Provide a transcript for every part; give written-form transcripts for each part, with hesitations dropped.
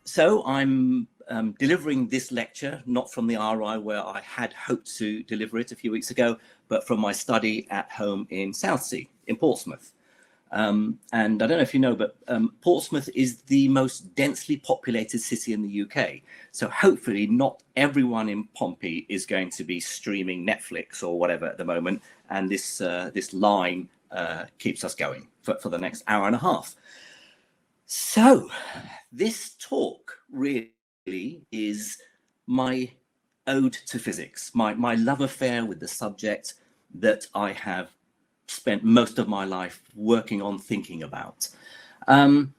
So I'm delivering this lecture, not from the RI where I had hoped to deliver it a few weeks ago, but from my study at home in Southsea, in Portsmouth. And I don't know if you know, but Portsmouth is the most densely populated city in the UK. So hopefully not everyone in Pompey is going to be streaming Netflix or whatever at the moment. And this line keeps us going for the next hour and a half. So this talk really is my ode to physics, my love affair with the subject that I have spent most of my life working on, thinking about. And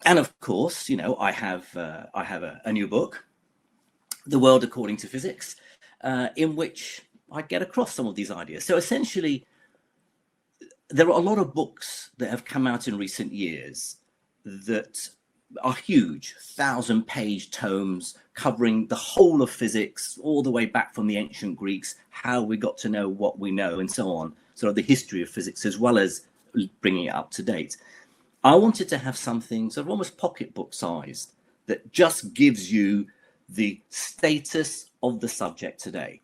of course, you know, I have a new book, The World According to Physics, in which I get across some of these ideas. So essentially, there are a lot of books that have come out in recent years that are huge, 1,000-page tomes covering the whole of physics, all the way back from the ancient Greeks, how we got to know what we know, and so on, sort of the history of physics, as well as bringing it up to date. I wanted to have something sort of almost pocketbook sized that just gives you the status of the subject today.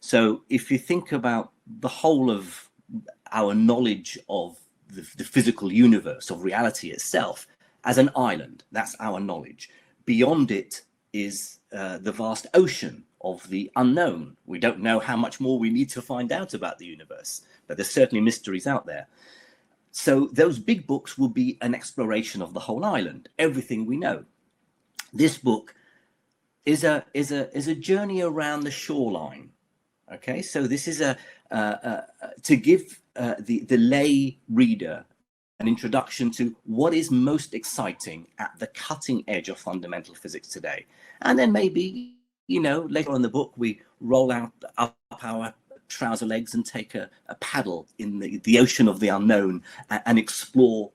So if you think about the whole of our knowledge of the physical universe, of reality itself, as an island, that's our knowledge. Beyond it is the vast ocean of the unknown. We don't know how much more we need to find out about the universe, but there's certainly mysteries out there. So those big books will be an exploration of the whole island, everything we know. This book is a journey around the shoreline. Okay, so this is to give the lay reader an introduction to what is most exciting at the cutting edge of fundamental physics today. And then maybe, you know, later on in the book, we roll out up our trouser legs and take a paddle in the ocean of the unknown and explore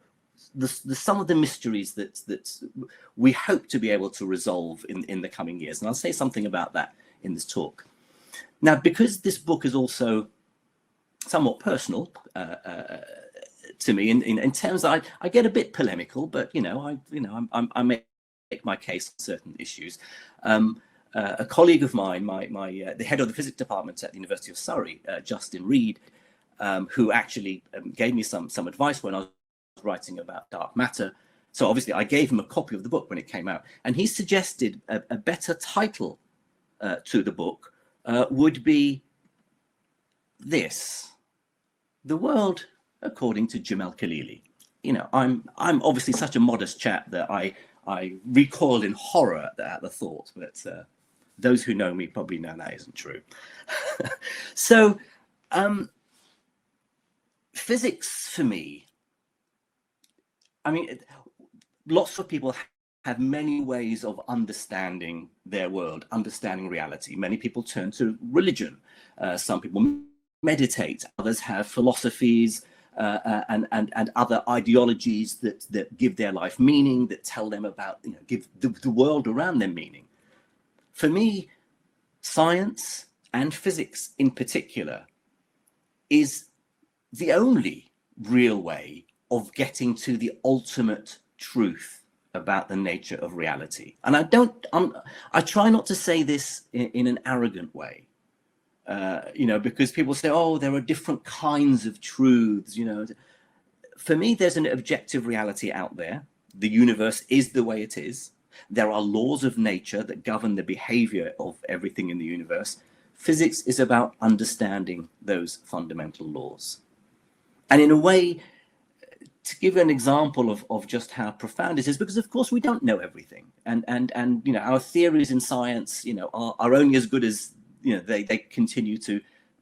some of the mysteries that we hope to be able to resolve in the coming years. And I'll say something about that in this talk. Now, because this book is also somewhat personal to me, in terms that I get a bit polemical, but I make my case on certain issues. A colleague of mine, the head of the physics department at the University of Surrey, Justin Reed, who actually gave me some advice when I was writing about dark matter. So obviously I gave him a copy of the book when it came out, and he suggested a better title to the book would be this: The World According to Al-Khalili. You know, I'm obviously such a modest chap that I recoiled in horror at the thought, but those who know me probably know that isn't true. So physics for me, I mean, lots of people have many ways of understanding their world, understanding reality. Many people turn to religion. Some people meditate. Others have philosophies and other ideologies that give their life meaning, that tell them about, give the world around them meaning. For me, science and physics in particular is the only real way of getting to the ultimate truth about the nature of reality. And I try not to say this in an arrogant way, because people say, oh, there are different kinds of truths, For me, there's an objective reality out there. The universe is the way it is. There are laws of nature that govern the behavior of everything in the universe. Physics is about understanding those fundamental laws. And in a way, to give an example of just how profound this is, because of course we don't know everything, and our theories in science, are only as good as they continue to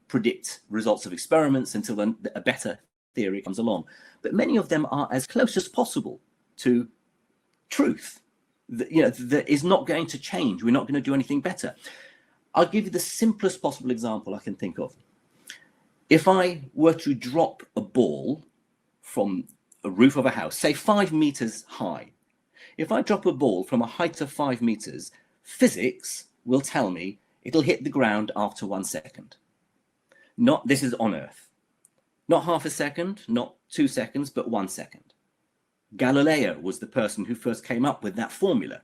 predict results of experiments until a better theory comes along. But many of them are as close as possible to truth. That is not going to change. We're not going to do anything better. I'll give you the simplest possible example I can think of. If I were to drop a ball from a roof of a house, say 5 meters high, if I drop a ball from a height of 5 meters, physics will tell me it'll hit the ground after 1 second. This is on Earth. Not half a second, not 2 seconds, but 1 second. Galileo was the person who first came up with that formula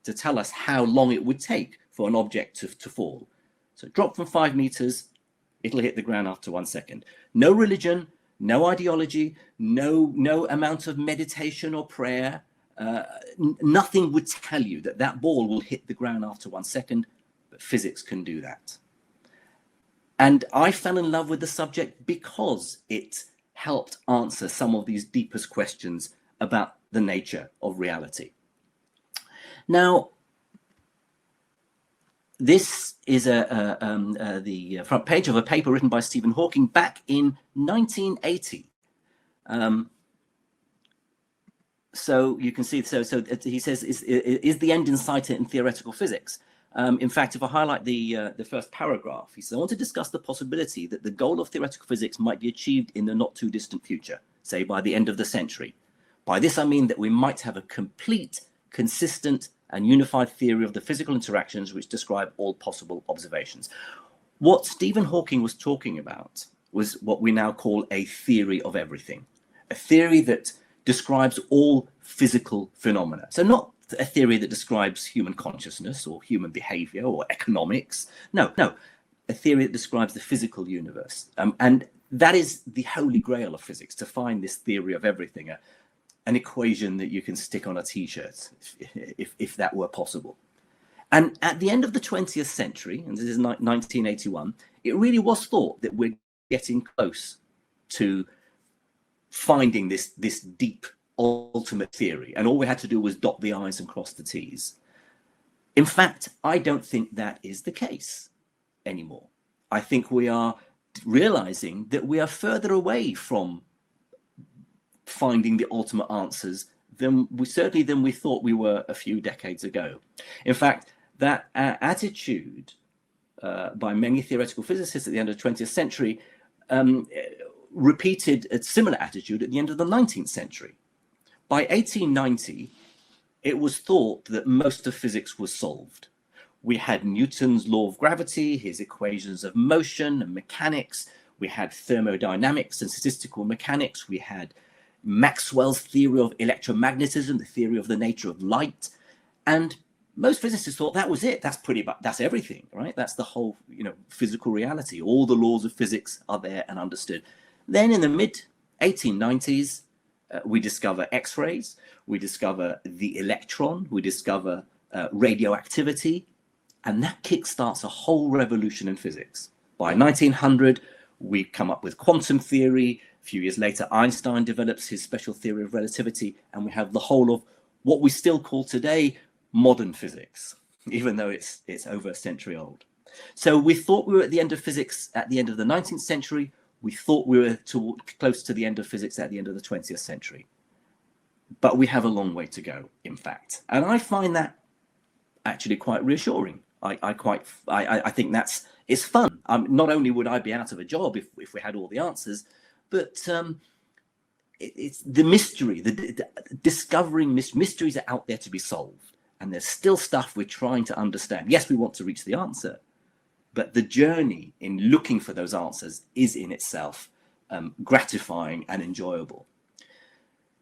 to tell us how long it would take for an object to fall. So drop from 5 meters, it'll hit the ground after 1 second. No religion, no ideology, no amount of meditation or prayer. Nothing would tell you that that ball will hit the ground after 1 second, but physics can do that. And I fell in love with the subject because it helped answer some of these deepest questions about the nature of reality. Now, this is the front page of a paper written by Stephen Hawking back in 1980. So you can see, so he says, is the end in sight in theoretical physics? In fact, if I highlight the first paragraph, he says, I want to discuss the possibility that the goal of theoretical physics might be achieved in the not too distant future, say by the end of the century. By this, I mean that we might have a complete, consistent, and unified theory of the physical interactions which describe all possible observations. What Stephen Hawking was talking about was what we now call a theory of everything, a theory that describes all physical phenomena. So not a theory that describes human consciousness or human behavior or economics. No, a theory that describes the physical universe. And that is the holy grail of physics, to find this theory of everything, an equation that you can stick on a t-shirt if that were possible. And at the end of the 20th century, and this is 1981, it really was thought that we're getting close to finding this deep ultimate theory, and all we had to do was dot the I's and cross the T's. In fact, I don't think that is the case anymore. I think we are realizing that we are further away from finding the ultimate answers than we thought we were a few decades ago. In fact, that attitude by many theoretical physicists at the end of the 20th century repeated a similar attitude at the end of the 19th century. By 1890, it was thought that most of physics was solved. We had Newton's law of gravity, his equations of motion and mechanics. We had thermodynamics and statistical mechanics. We had Maxwell's theory of electromagnetism, the theory of the nature of light. And most physicists thought that was it. That's everything, right? That's the whole, physical reality. All the laws of physics are there and understood. Then in the mid 1890s, we discover X-rays, we discover the electron, we discover radioactivity, and that kickstarts a whole revolution in physics. By 1900, we come up with quantum theory. A few years later, Einstein develops his special theory of relativity, and we have the whole of what we still call today modern physics, even though it's over a century old. So we thought we were at the end of physics at the end of the 19th century. We thought we were close to the end of physics at the end of the 20th century. But we have a long way to go, in fact. And I find that actually quite reassuring. I think it's fun. Not only would I be out of a job if we had all the answers, but it's the mystery, discovering mysteries are out there to be solved. And there's still stuff we're trying to understand. Yes, we want to reach the answer, but the journey in looking for those answers is in itself gratifying and enjoyable.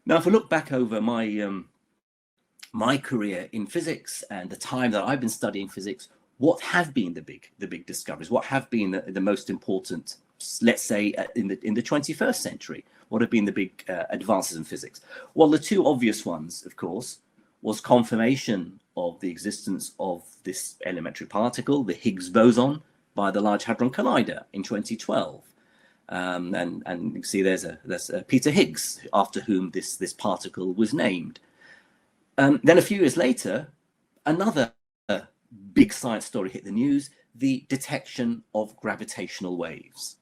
Now, if I look back over my career in physics and the time that I've been studying physics, what have been the big discoveries? What have been the most important, let's say, in the 21st century? What have been the big advances in physics? Well, the two obvious ones, of course, was confirmation of the existence of this elementary particle, the Higgs boson, by the Large Hadron Collider in 2012. And you can see there's Peter Higgs, after whom this particle was named. Then a few years later, another big science story hit the news, the detection of gravitational waves.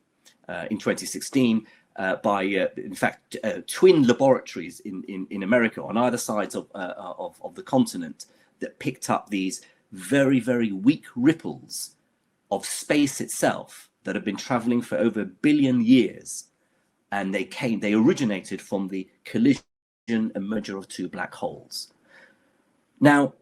In 2016, by in fact twin laboratories in America on either sides of the continent that picked up these very, very weak ripples of space itself that have been traveling for over 1 billion years, and they originated from the collision and merger of two black holes. Now,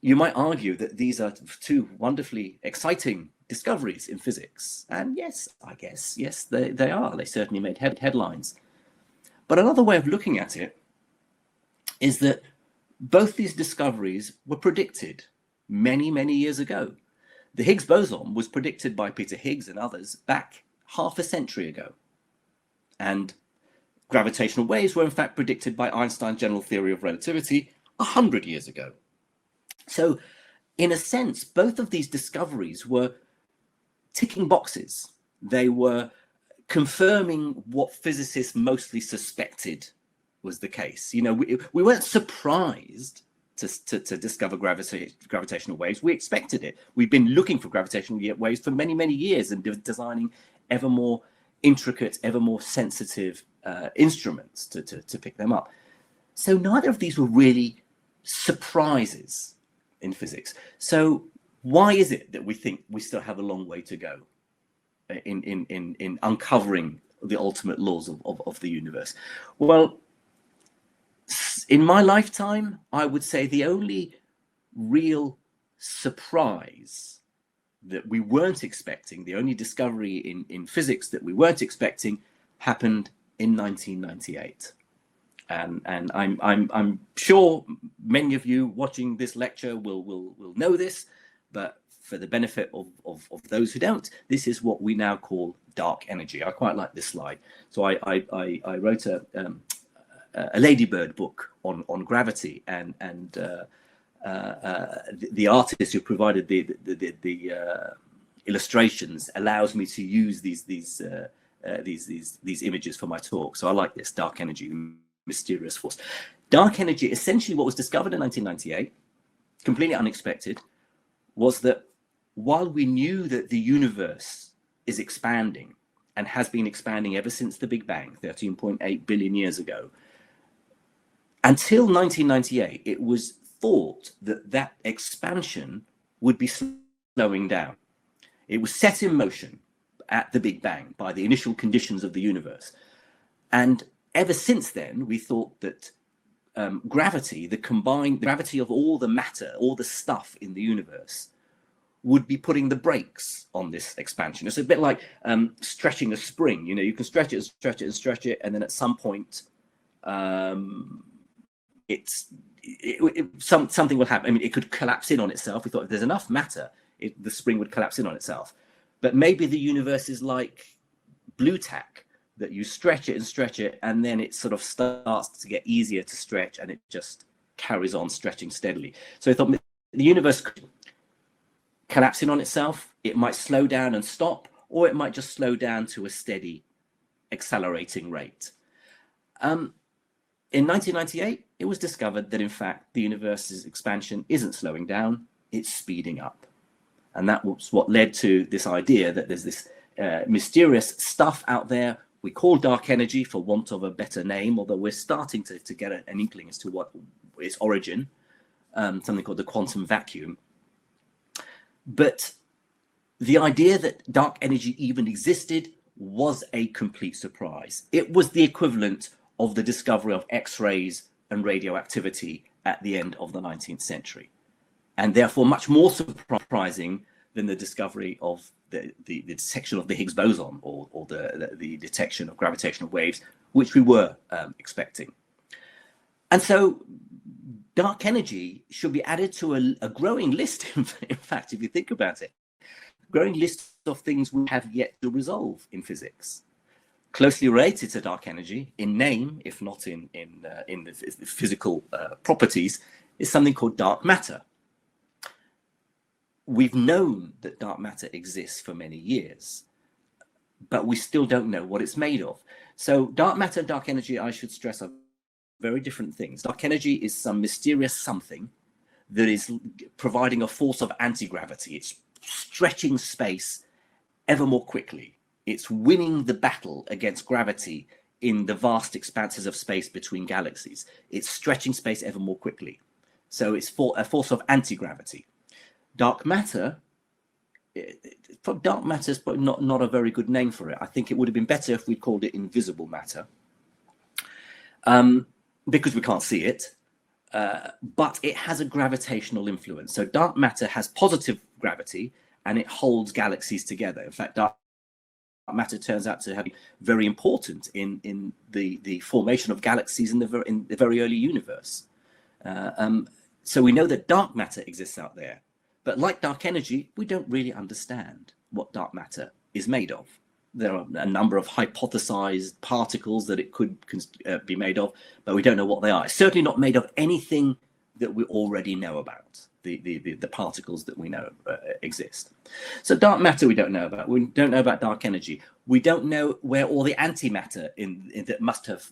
you might argue that these are two wonderfully exciting discoveries in physics. And yes, I guess, yes, they are. They certainly made headlines. But another way of looking at it is that both these discoveries were predicted many, many years ago. The Higgs boson was predicted by Peter Higgs and others back half a century ago. And gravitational waves were in fact predicted by Einstein's general theory of relativity 100 years ago. So in a sense, both of these discoveries were ticking boxes. They were confirming what physicists mostly suspected was the case. You know, we weren't surprised to discover gravitational waves. We expected it. We've been looking for gravitational waves for many, many years and designing ever more intricate, ever more sensitive instruments to pick them up. So neither of these were really surprises in physics. So why is it that we think we still have a long way to go in uncovering the ultimate laws of the universe? Well, in my lifetime, I would say the only real surprise that we weren't expecting, the only discovery in physics that we weren't expecting, happened in 1998. And I'm sure many of you watching this lecture will know this, but for the benefit of those who don't, this is what we now call dark energy. I quite like this slide. So I wrote a Ladybird book on gravity, and the artist who provided the illustrations allows me to use these images for my talk. So I like this: dark energy, mysterious force. Dark energy, essentially what was discovered in 1998, completely unexpected, was that while we knew that the universe is expanding and has been expanding ever since the Big Bang 13.8 billion years ago, until 1998, it was thought that that expansion would be slowing down. It was set in motion at the Big Bang by the initial conditions of the universe. And ever since then, we thought that gravity, the combined gravity of all the matter, all the stuff in the universe, would be putting the brakes on this expansion. It's a bit like stretching a spring. You know, you can stretch it and stretch it and stretch it, and then at some point, something will happen. I mean, it could collapse in on itself. We thought if there's enough matter, the spring would collapse in on itself. But maybe the universe is like blue tack, that you stretch it, and then it sort of starts to get easier to stretch, and it just carries on stretching steadily. So I thought the universe could collapse in on itself. It might slow down and stop, or it might just slow down to a steady accelerating rate. In 1998, it was discovered that in fact the universe's expansion isn't slowing down, it's speeding up. And that was what led to this idea that there's this mysterious stuff out there we call dark energy, for want of a better name, although we're starting to get an inkling as to what its origin, something called the quantum vacuum. But the idea that dark energy even existed was a complete surprise. It was the equivalent of the discovery of X-rays and radioactivity at the end of the 19th century, and therefore much more surprising than the discovery of the detection of the Higgs boson or the detection of gravitational waves, which we were expecting. And so dark energy should be added to a growing list, in fact, if you think about it, growing list of things we have yet to resolve in physics. Closely related to dark energy in name, if not in the physical properties, is something called dark matter. We've known that dark matter exists for many years, but we still don't know what it's made of. So dark matter and dark energy, I should stress, are very different things. Dark energy is some mysterious something that is providing a force of anti-gravity. It's stretching space ever more quickly. It's winning the battle against gravity in the vast expanses of space between galaxies. It's stretching space ever more quickly. So it's a force of anti-gravity. Dark matter is probably not a very good name for it. I think it would have been better if we called it invisible matter, because we can't see it, but it has a gravitational influence. So dark matter has positive gravity, and it holds galaxies together. In fact, dark matter turns out to have been very important in the formation of galaxies in the very early universe. So we know that dark matter exists out there, but like dark energy, we don't really understand what dark matter is made of. There are a number of hypothesized particles that it could be made of, but we don't know what they are. It's certainly not made of anything that we already know about, the particles that we know exist. So dark matter we don't know about. We don't know about dark energy. We don't know where all the antimatter that must have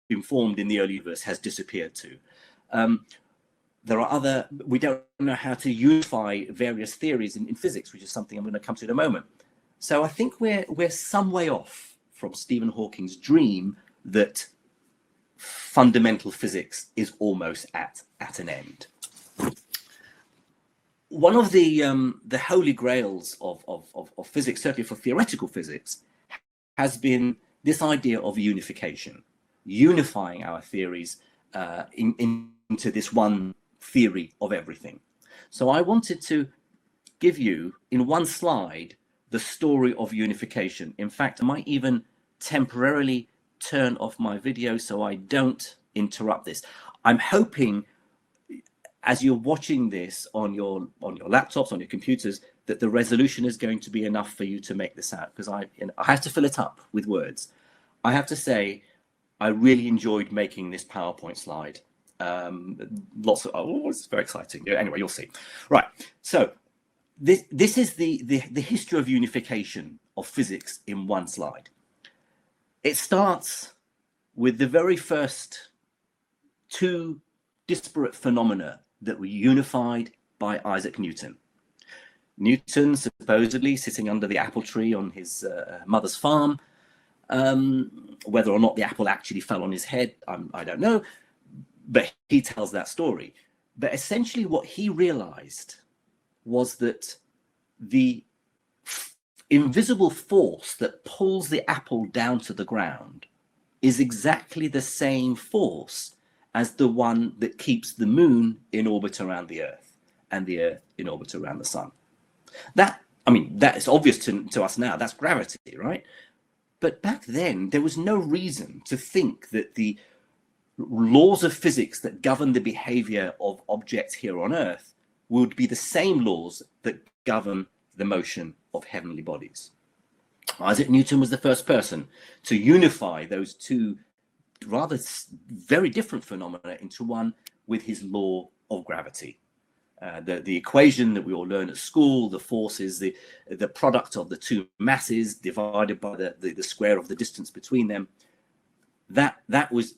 been formed in the early universe has disappeared to. We don't know how to unify various theories in physics, which is something I'm going to come to in a moment. So I think we're some way off from Stephen Hawking's dream that fundamental physics is almost at an end. One of the holy grails of physics, certainly for theoretical physics, has been this idea of unification, unifying our theories into this one theory of everything. So I wanted to give you in one slide the story of unification. In fact, I might even temporarily turn off my video so I don't interrupt this. I'm hoping as you're watching this on your laptops, on your computers, that the resolution is going to be enough for you to make this out, because I have to fill it up with words. I have to say, I really enjoyed making this PowerPoint slide. It's very exciting. Anyway, you'll see. Right, so this is the history of unification of physics in one slide. It starts with the very first two disparate phenomena that were unified by Isaac Newton. Newton supposedly sitting under the apple tree on his mother's farm. Whether or not the apple actually fell on his head, I don't know, but he tells that story. But essentially what he realized was that the invisible force that pulls the apple down to the ground is exactly the same force as the one that keeps the moon in orbit around the Earth and the Earth in orbit around the sun. That is obvious to us now. That's gravity, right? But back then, there was no reason to think that the laws of physics that govern the behavior of objects here on Earth would be the same laws that govern the motion of heavenly bodies. Isaac Newton was the first person to unify those two very different phenomena into one with his law of gravity. The equation that we all learn at school, the force is the product of the two masses divided by the square of the distance between them. That was,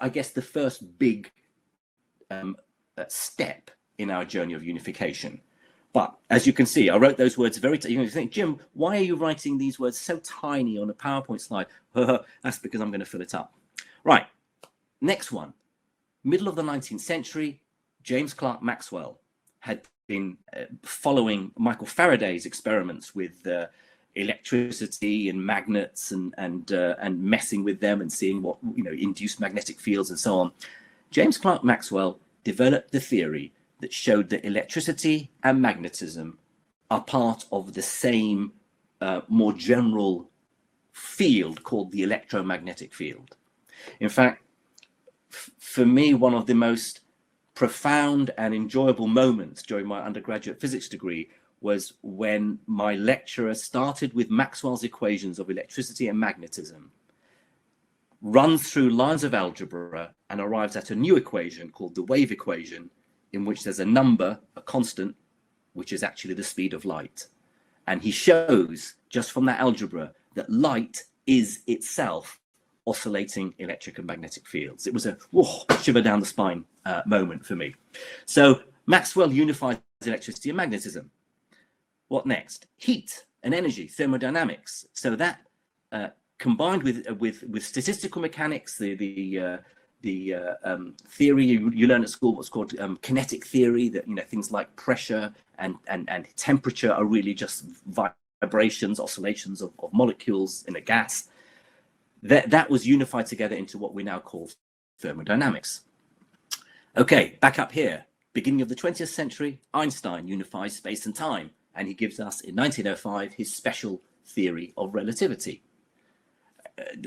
I guess, the first big step in our journey of unification. But as you can see, I wrote those words you think, Jim, why are you writing these words so tiny on a PowerPoint slide? That's because I'm going to fill it up. Right, next one. Middle of the 19th century, James Clerk Maxwell had been following Michael Faraday's experiments with electricity and magnets and messing with them and seeing what induced magnetic fields and so on. James Clerk Maxwell developed the theory that showed that electricity and magnetism are part of the same more general field called the electromagnetic field. In fact, for me, one of the most profound and enjoyable moments during my undergraduate physics degree was when my lecturer started with Maxwell's equations of electricity and magnetism, runs through lines of algebra and arrives at a new equation called the wave equation, in which there's a number, a constant, which is actually the speed of light. And he shows just from that algebra that light is itself oscillating electric and magnetic fields. It was a shiver down the spine moment for me. So Maxwell unifies electricity and magnetism. What next? Heat and energy, thermodynamics. So that combined with statistical mechanics, the theory you learn at school, what's called kinetic theory, that things like pressure and temperature are really just vibrations, oscillations of molecules in a gas. That was unified together into what we now call thermodynamics. Okay, back up here. beginning of the 20th century, Einstein unifies space and time, and he gives us in 1905 his special theory of relativity.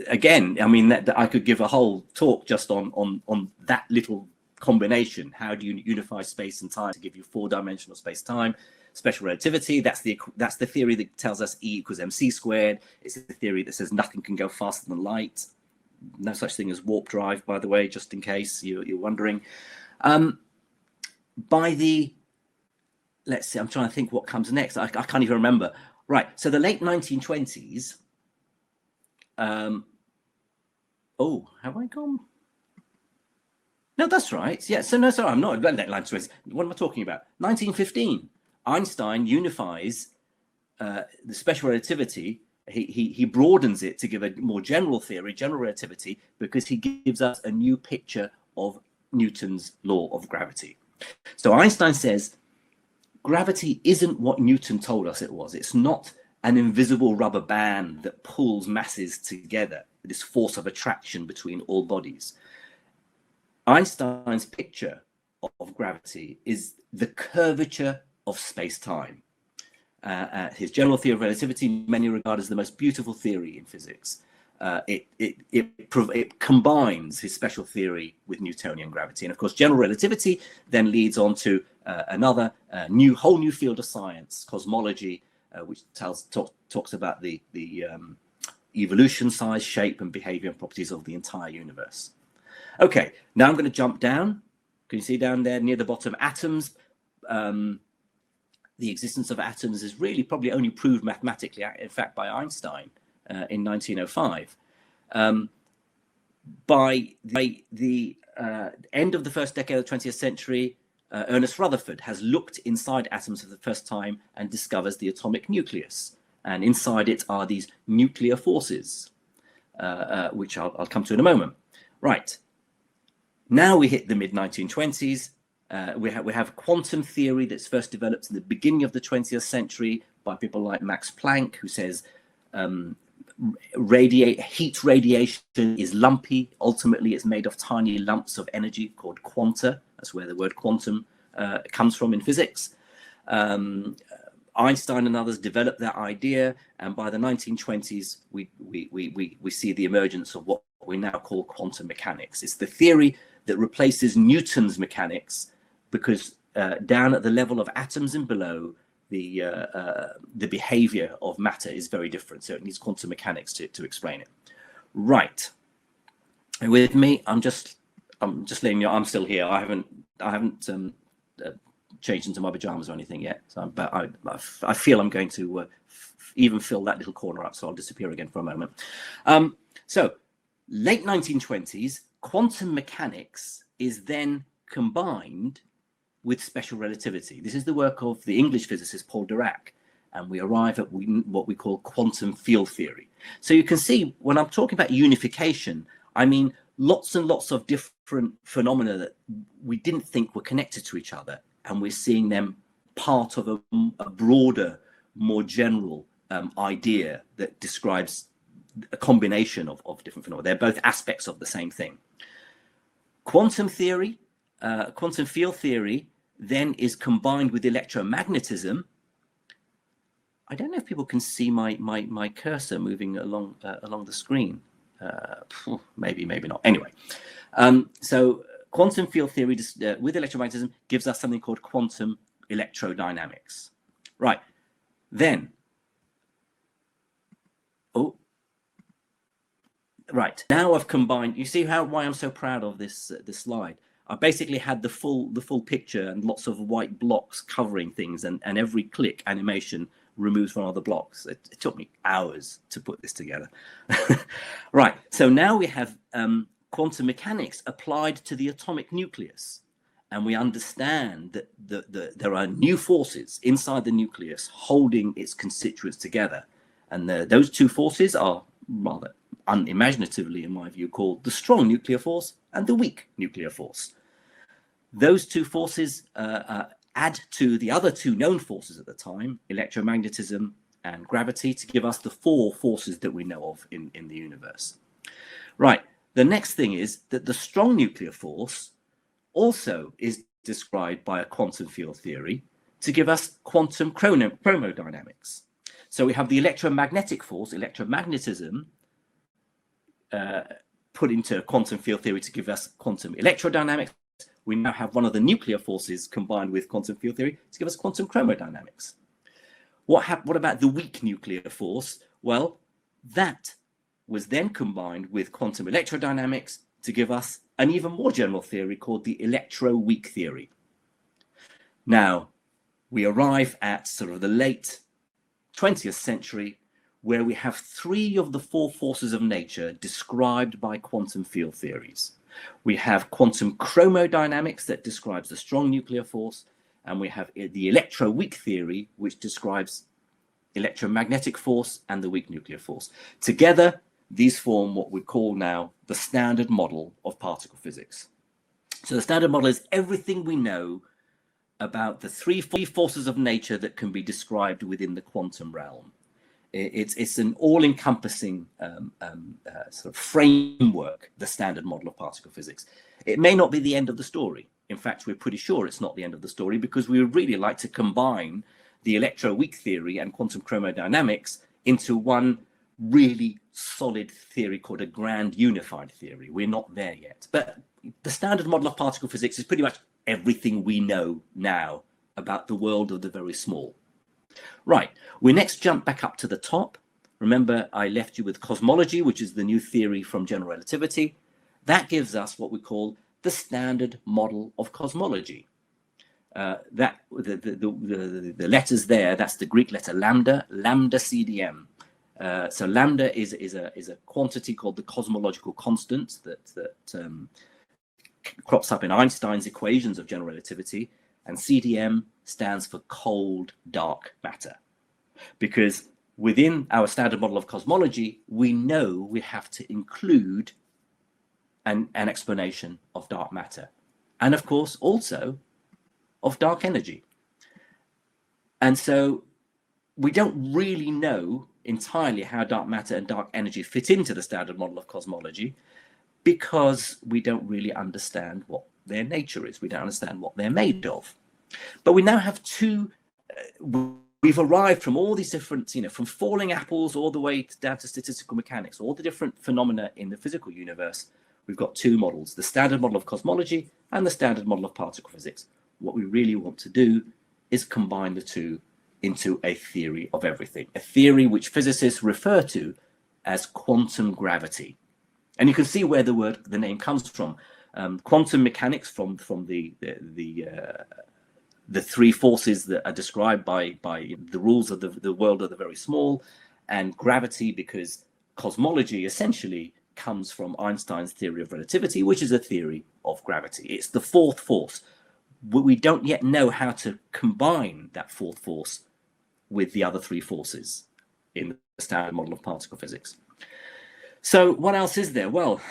Again, I mean, that I could give a whole talk just on that little combination. How do you unify space and time to give you four-dimensional space-time? Special relativity, that's the theory that tells us E equals mc squared. It's the theory that says nothing can go faster than light. No such thing as warp drive, by the way, just in case you're wondering. By the, let's see, I'm trying to think what comes next. I can't even remember. Right, so the late 1920s. Oh, have I gone? No, that's right. Yeah, so no, sorry, I'm not. What am I talking about? 1915. Einstein unifies the special relativity. He broadens it to give a more general theory, general relativity, because he gives us a new picture of Newton's law of gravity. So Einstein says gravity isn't what Newton told us it was. It's not an invisible rubber band that pulls masses together, this force of attraction between all bodies. Einstein's picture of gravity is the curvature of space-time. His general theory of relativity, many regard as the most beautiful theory in physics. It combines his special theory with Newtonian gravity, and of course, general relativity then leads on to another whole new field of science, cosmology, which talks about the evolution, size, shape, and behavior and properties of the entire universe. Okay, now I'm going to jump down. Can you see down there near the bottom? Atoms. The existence of atoms is really probably only proved mathematically, in fact, by Einstein in 1905. By the end of the first decade of the 20th century, Ernest Rutherford has looked inside atoms for the first time and discovers the atomic nucleus. And inside it are these nuclear forces, which I'll come to in a moment. Right. Now we hit the mid-1920s. We have quantum theory that's first developed in the beginning of the 20th century by people like Max Planck, who says heat radiation is lumpy. Ultimately, it's made of tiny lumps of energy called quanta. That's where the word quantum comes from in physics. Einstein and others developed that idea, and by the 1920s, we see the emergence of what we now call quantum mechanics. It's the theory that replaces Newton's mechanics, because down at the level of atoms and below, the behavior of matter is very different. So it needs quantum mechanics to explain it. Right. With me, I'm just letting you know I'm still here. I haven't changed into my pajamas or anything yet. So, but I feel I'm going to even fill that little corner up. So I'll disappear again for a moment. So late 1920s, quantum mechanics is then combined with special relativity. This is the work of the English physicist Paul Dirac, and we arrive at what we call quantum field theory. So you can see when I'm talking about unification, I mean lots and lots of different phenomena that we didn't think were connected to each other, and we're seeing them part of a broader, more general idea that describes a combination of different phenomena. They're both aspects of the same thing. Quantum theory, quantum field theory, then is combined with electromagnetism. I don't know if people can see my cursor moving along the screen. Maybe not. Anyway, so quantum field theory with electromagnetism gives us something called quantum electrodynamics. Right. Then, right, now I've combined. You see why I'm so proud of this slide. I basically had the full picture and lots of white blocks covering things, and every click animation removes one of the blocks. It took me hours to put this together. Right, so now we have quantum mechanics applied to the atomic nucleus, and we understand that there are new forces inside the nucleus holding its constituents together, and those two forces are rather unimaginatively, in my view, called the strong nuclear force and the weak nuclear force. Those two forces add to the other two known forces at the time, electromagnetism and gravity, to give us the four forces that we know of in the universe. Right, the next thing is that the strong nuclear force also is described by a quantum field theory to give us quantum chromodynamics. So we have the electromagnetic force, electromagnetism, put into quantum field theory to give us quantum electrodynamics. We now have one of the nuclear forces combined with quantum field theory to give us quantum chromodynamics. What about the weak nuclear force? Well, that was then combined with quantum electrodynamics to give us an even more general theory called the electroweak theory. Now, we arrive at sort of the late 20th century, where we have 3 of the 4 forces of nature described by quantum field theories. We have quantum chromodynamics that describes the strong nuclear force, and we have the electroweak theory, which describes electromagnetic force and the weak nuclear force. Together, these form what we call now the standard model of particle physics. So the standard model is everything we know about the 3 forces of nature that can be described within the quantum realm. It's an all-encompassing sort of framework, the standard model of particle physics. It may not be the end of the story. In fact, we're pretty sure it's not the end of the story, because we would really like to combine the electroweak theory and quantum chromodynamics into one really solid theory called a grand unified theory. We're not there yet. But the standard model of particle physics is pretty much everything we know now about the world of the very small. Right, we next jump back up to the top. Remember, I left you with cosmology, which is the new theory from general relativity. That gives us what we call the standard model of cosmology. The letters there, that's the Greek letter lambda, lambda CDM. So lambda is a quantity called the cosmological constant that crops up in Einstein's equations of general relativity, and CDM stands for cold dark matter, because within our standard model of cosmology, we know we have to include an explanation of dark matter, and of course also of dark energy. And so we don't really know entirely how dark matter and dark energy fit into the standard model of cosmology, because we don't really understand what their nature is. We don't understand what they're made of. But we now have 2, we've arrived from all these different, from falling apples all the way down to statistical mechanics, all the different phenomena in the physical universe. We've got 2 models, the standard model of cosmology and the standard model of particle physics. What we really want to do is combine the 2 into a theory of everything, a theory which physicists refer to as quantum gravity. And you can see where the name comes from. Quantum mechanics from the 3 forces that are described by the rules of the world of the very small, and gravity because cosmology essentially comes from Einstein's theory of relativity, which is a theory of gravity. It's the 4th force. We don't yet know how to combine that 4th force with the other 3 forces in the standard model of particle physics. So what else is there? Well,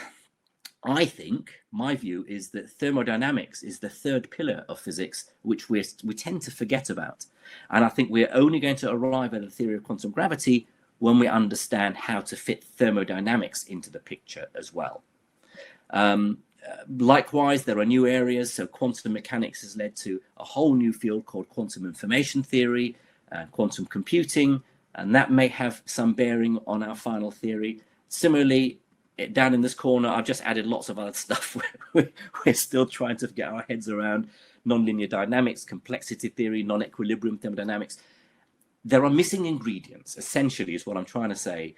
I think my view is that thermodynamics is the 3rd pillar of physics, which we tend to forget about. And I think we're only going to arrive at a theory of quantum gravity when we understand how to fit thermodynamics into the picture as well. Likewise, there are new areas. So quantum mechanics has led to a whole new field called quantum information theory and quantum computing, and that may have some bearing on our final theory. Similarly, down in this corner, I've just added lots of other stuff. We're still trying to get our heads around nonlinear dynamics, complexity theory, non-equilibrium thermodynamics. There are missing ingredients, essentially, is what I'm trying to say,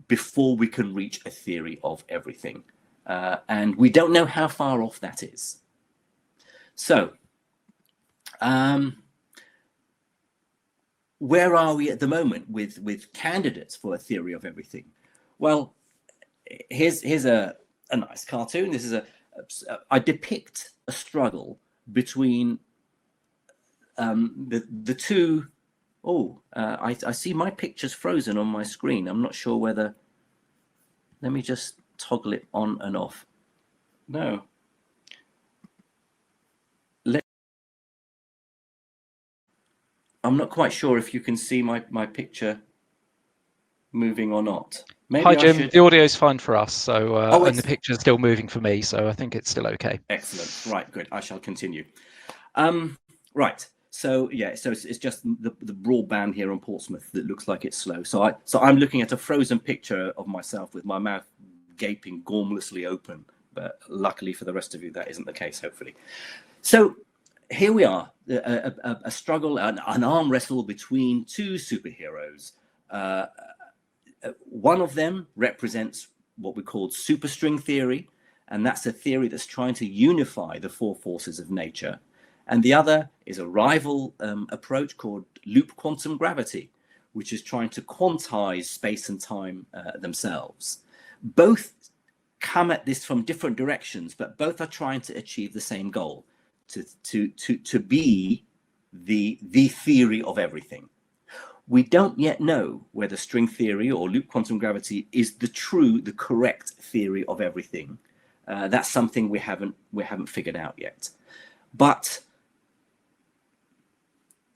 before we can reach a theory of everything. And we don't know how far off that is. So, where are we at the moment with candidates for a theory of everything? Well, here's a nice cartoon. This is I depict a struggle between the 2. I see my picture's frozen on my screen. I'm not sure whether. Let me just toggle it on and off. No. I'm not quite sure if you can see my picture moving or not. Maybe Hi, I Jim. should... The audio's fine for us, so and the it's... picture's still moving for me, so I think it's still okay. Excellent. Right, good. I shall continue. Right. So yeah, so it's just the broadband here on Portsmouth that looks like it's slow. So I'm looking at a frozen picture of myself with my mouth gaping gormlessly open. But luckily for the rest of you, that isn't the case, hopefully. So here we are, a struggle, an arm wrestle between two superheroes. One of them represents what we call superstring theory, and that's a theory that's trying to unify the four forces of nature. And the other is a rival approach called loop quantum gravity, which is trying to quantize space and time themselves. Both come at this from different directions, but both are trying to achieve the same goal, to be the theory of everything. We don't yet know whether string theory or loop quantum gravity is the correct theory of everything. That's something we haven't figured out yet. But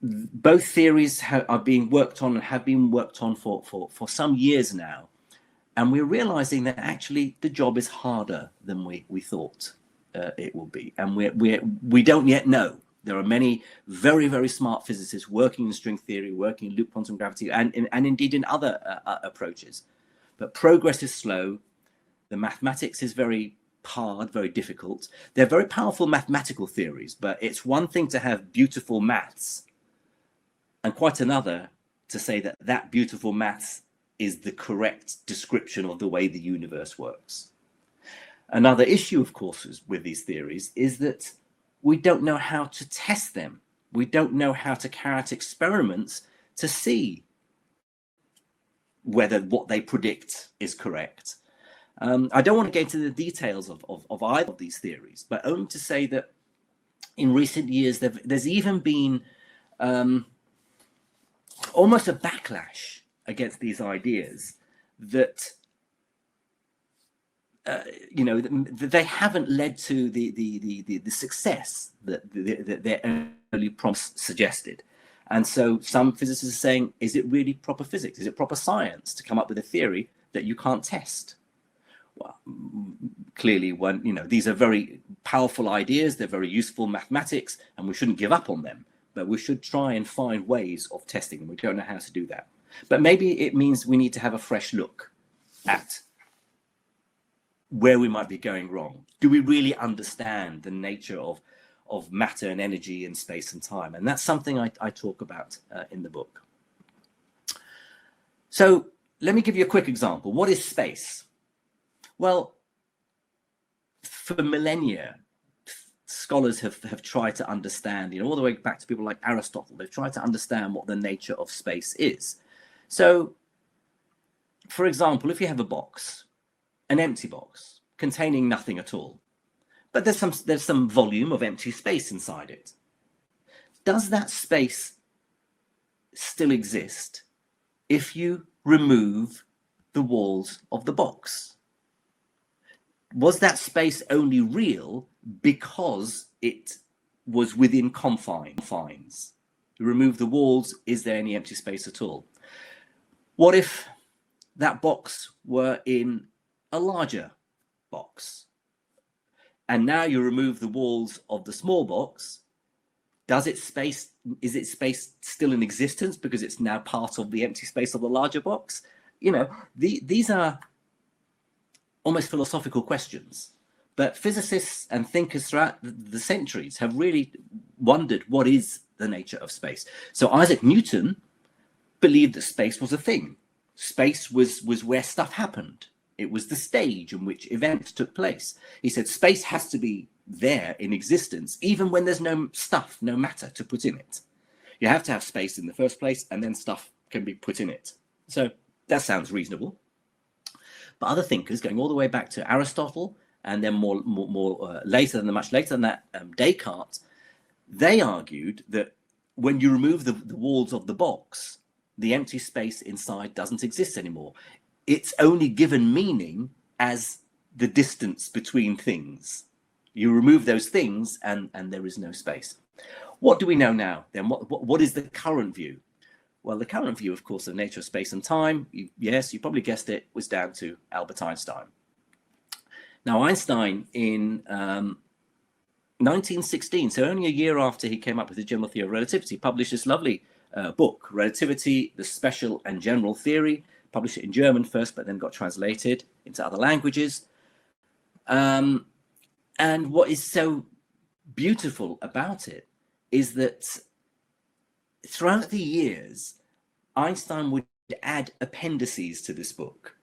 both theories are being worked on and have been worked on for some years now. And we're realizing that actually the job is harder than we thought it will be. And we don't yet know. There are many very, very smart physicists working in string theory, working in loop quantum gravity, and indeed in other approaches. But progress is slow. The mathematics is very hard, very difficult. They're very powerful mathematical theories, but it's one thing to have beautiful maths and quite another to say that that beautiful maths is the correct description of the way the universe works. Another issue, of course, with these theories is that we don't know how to test them. We don't know how to carry out experiments to see whether what they predict is correct. I don't want to get into the details of either of these theories, but only to say that in recent years, there's even been almost a backlash against these ideas that they haven't led to the success that their early prompts suggested. And so some physicists are saying, is it really proper physics? Is it proper science to come up with a theory that you can't test? Well, clearly, these are very powerful ideas. They're very useful mathematics, and we shouldn't give up on them. But we should try and find ways of testing them. We don't know how to do that. But maybe it means we need to have a fresh look at where we might be going wrong. Do we really understand the nature of matter and energy and space and time? And that's something I talk about in the book. So let me give you a quick example. What is space? Well, for millennia, scholars have tried to understand, all the way back to people like Aristotle, they've tried to understand what the nature of space is. So, for example, if you have a box, an empty box containing nothing at all, but there's some volume of empty space inside it. Does that space still exist if you remove the walls of the box? Was that space only real because it was within confines? You remove the walls, is there any empty space at all? What if that box were in a larger box? And now you remove the walls of the small box. Is its space still in existence because it's now part of the empty space of the larger box? These are almost philosophical questions. But physicists and thinkers throughout the centuries have really wondered what is the nature of space. So Isaac Newton believed that space was a thing. Space was where stuff happened. It was the stage in which events took place. He said space has to be there in existence, even when there's no stuff, no matter to put in it. You have to have space in the first place, and then stuff can be put in it. So that sounds reasonable. But other thinkers, going all the way back to Aristotle, and then much later than that, Descartes, they argued that when you remove the walls of the box, the empty space inside doesn't exist anymore. It's only given meaning as the distance between things. You remove those things and there is no space. What do we know now then? What is the current view? Well, the current view, of course, of nature of space and time, yes, you probably guessed it, was down to Albert Einstein. Now, Einstein in 1916, so only a year after he came up with the general theory of relativity, published this lovely book, Relativity, the Special and General Theory, published it in German first, but then got translated into other languages. And what is so beautiful about it is that throughout the years, Einstein would add appendices to this book.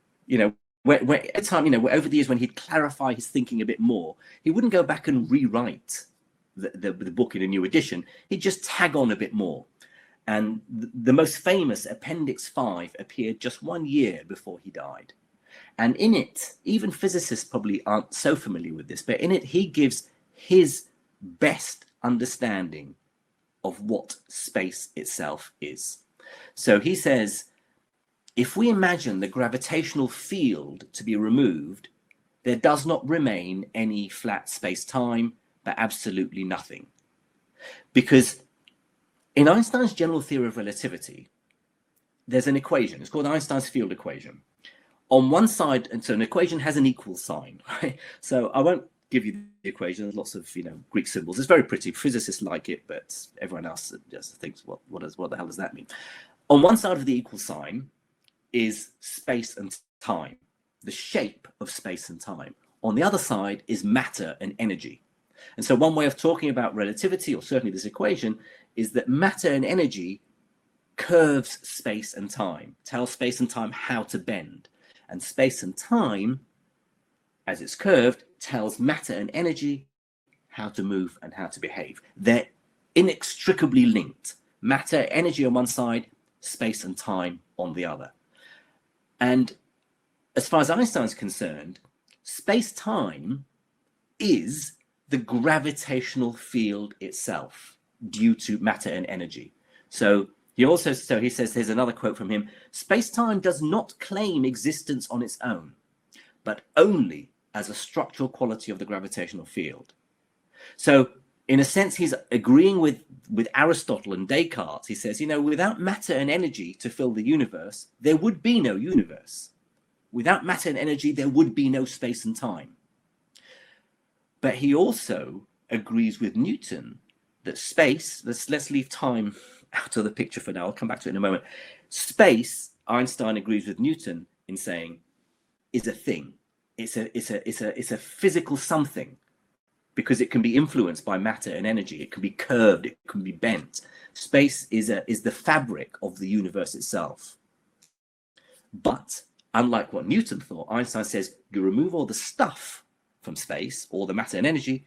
Where every time, over the years when he'd clarify his thinking a bit more, he wouldn't go back and rewrite the book in a new edition. He'd just tag on a bit more. And the most famous Appendix 5 appeared just 1 year before he died. And in it, even physicists probably aren't so familiar with this, but in it, he gives his best understanding of what space itself is. So he says, if we imagine the gravitational field to be removed, there does not remain any flat space-time, but absolutely nothing. Because in Einstein's general theory of relativity, there's an equation. It's called Einstein's field equation. On one side, and so an equation has an equal sign, right? So I won't give you the equation. There's lots of Greek symbols. It's very pretty. Physicists like it, but everyone else just thinks, what the hell does that mean? On one side of the equal sign is space and time, the shape of space and time. On the other side is matter and energy. And so one way of talking about relativity, or certainly this equation, is that matter and energy curves space and time, tells space and time how to bend. And space and time, as it's curved, tells matter and energy how to move and how to behave. They're inextricably linked. Matter, energy on one side, space and time on the other. And as far as Einstein's concerned, space-time is the gravitational field itself due to matter and energy. So he says, here's another quote from him: space-time does not claim existence on its own, but only as a structural quality of the gravitational field. So in a sense, he's agreeing with Aristotle and Descartes. He says, without matter and energy to fill the universe, there would be no universe. Without matter and energy, there would be no space and time. But he also agrees with Newton that space, let's leave time out of the picture for now. I'll come back to it in a moment. Space, Einstein agrees with Newton in saying, is a thing. It's a physical something, because it can be influenced by matter and energy. It can be curved, it can be bent. Space is the fabric of the universe itself. But unlike what Newton thought, Einstein says you remove all the stuff from space, all the matter and energy,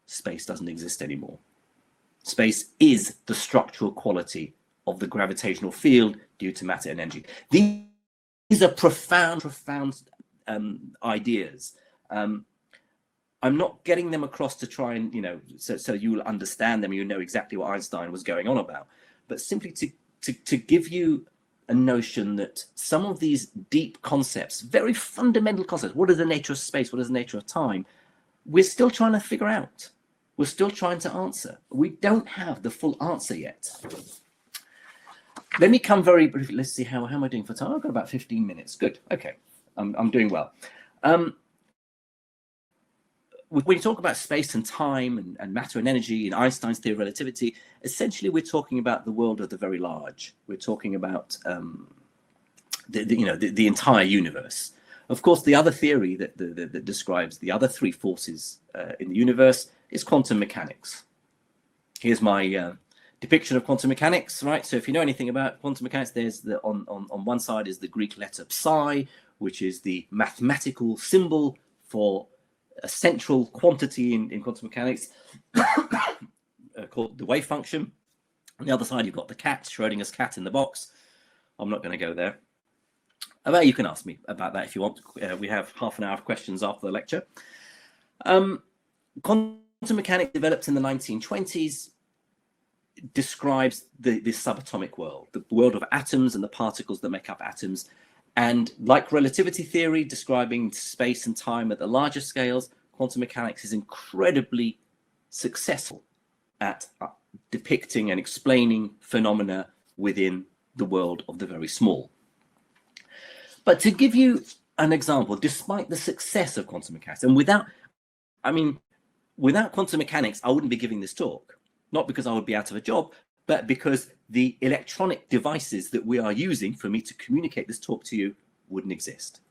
space doesn't exist anymore. Space is the structural quality of the gravitational field due to matter and energy. These are profound ideas. I'm not getting them across to try and, so you will understand them, you know exactly what Einstein was going on about, but simply to give you a notion that some of these deep concepts, very fundamental concepts, what is the nature of space, what is the nature of time, we're still trying to figure out. We're still trying to answer. We don't have the full answer yet. Let me come very briefly. Let's see, how am I doing for time? I've got about 15 minutes. Good. Okay. I'm doing well. When you talk about space and time and matter and energy in Einstein's theory of relativity, essentially we're talking about the world of the very large. We're talking about the entire universe. Of course, the other theory that describes the other three forces in the universe is quantum mechanics. Here's my depiction of quantum mechanics, right? So if you know anything about quantum mechanics, there's on one side is the Greek letter psi, which is the mathematical symbol for a central quantity in quantum mechanics called the wave function. On the other side, you've got the cat, Schrodinger's cat in the box. I'm not going to go there. You can ask me about that if you want. We have half an hour of questions after the lecture. Quantum mechanics developed in the 1920s describes this subatomic world, the world of atoms and the particles that make up atoms. And like relativity theory, describing space and time at the larger scales, quantum mechanics is incredibly successful at depicting and explaining phenomena within the world of the very small. But to give you an example, despite the success of quantum mechanics, and without quantum mechanics, I wouldn't be giving this talk, not because I would be out of a job, but because the electronic devices that we are using for me to communicate this talk to you wouldn't exist.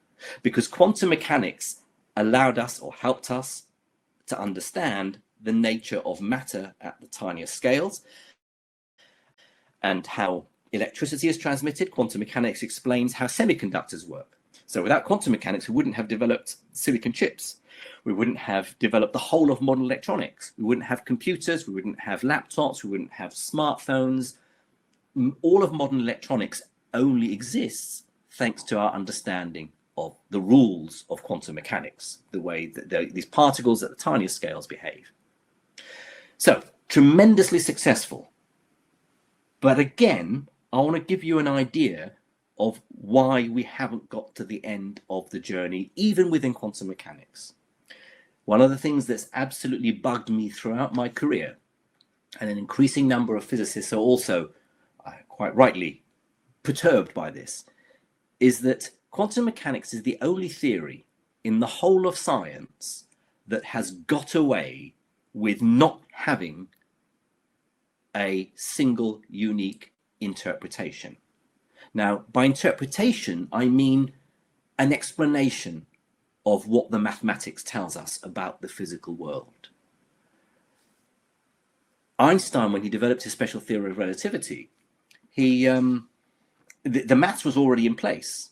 Because quantum mechanics allowed us or helped us to understand the nature of matter at the tiniest scales and how electricity is transmitted. Quantum mechanics explains how semiconductors work. So without quantum mechanics, we wouldn't have developed silicon chips. We wouldn't have developed the whole of modern electronics. We wouldn't have computers. We wouldn't have laptops. We wouldn't have smartphones. All of modern electronics only exists thanks to our understanding of the rules of quantum mechanics, the way that these particles at the tiniest scales behave. So, tremendously successful. But again, I want to give you an idea of why we haven't got to the end of the journey, even within quantum mechanics. One of the things that's absolutely bugged me throughout my career, and an increasing number of physicists are also quite rightly perturbed by this, is that quantum mechanics is the only theory in the whole of science that has got away with not having a single unique interpretation. Now, by interpretation, I mean an explanation of what the mathematics tells us about the physical world. Einstein, when he developed his special theory of relativity, the maths was already in place.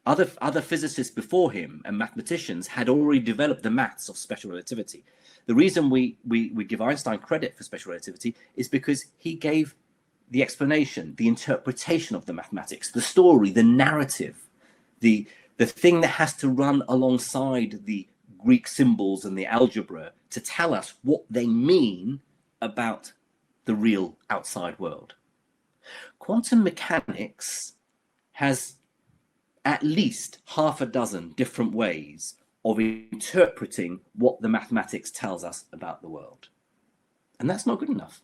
Other physicists before him and mathematicians had already developed the maths of special relativity. The reason we give Einstein credit for special relativity is because he gave the explanation, the interpretation of the mathematics, the story, the narrative, the thing that has to run alongside the Greek symbols and the algebra to tell us what they mean about the real outside world. Quantum mechanics has at least half a dozen different ways of interpreting what the mathematics tells us about the world. And that's not good enough.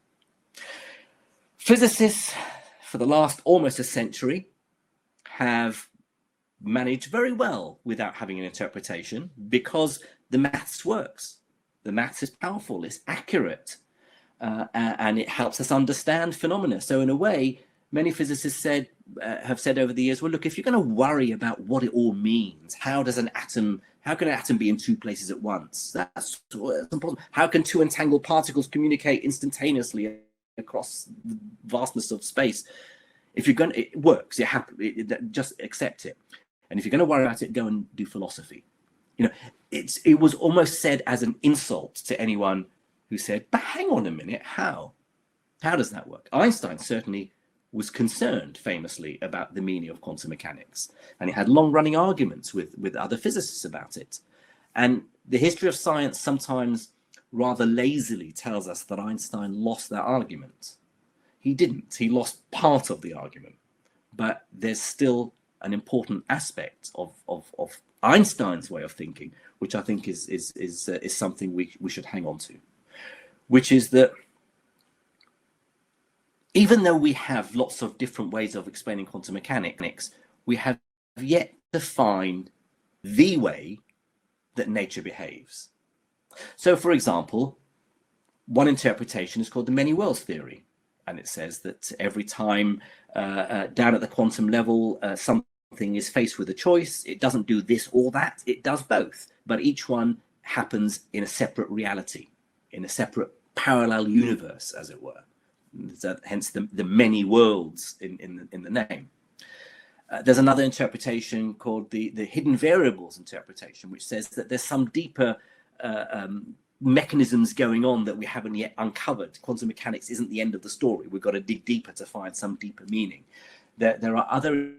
Physicists for the last almost a century have managed very well without having an interpretation because the maths works. The maths is powerful, it's accurate, and it helps us understand phenomena. So in a way, many physicists have said over the years, well, look, if you're going to worry about what it all means, how can an atom be in two places at once? That's important. How can two entangled particles communicate instantaneously across the vastness of space? If you're going, it works. Just accept it. And if you're going to worry about it, go and do philosophy. You know, it was almost said as an insult to anyone who said, "But hang on a minute, how does that work?" Einstein certainly was concerned famously about the meaning of quantum mechanics, and he had long-running arguments with other physicists about it. And the history of science sometimes rather lazily tells us that Einstein lost that argument. He didn't. He lost part of the argument, but there's still an important aspect of Einstein's way of thinking, which I think is something we should hang on to, which is that even though we have lots of different ways of explaining quantum mechanics, we have yet to find the way that nature behaves. So, for example, one interpretation is called the many worlds theory. And it says that every time down at the quantum level, something is faced with a choice, it doesn't do this or that, it does both. But each one happens in a separate reality, in a separate parallel universe, as it were. Hence the many worlds in the name. There's another interpretation called the hidden variables interpretation, which says that there's some deeper mechanisms going on that we haven't yet uncovered. Quantum mechanics isn't the end of the story. We've got to dig deeper to find some deeper meaning. There are other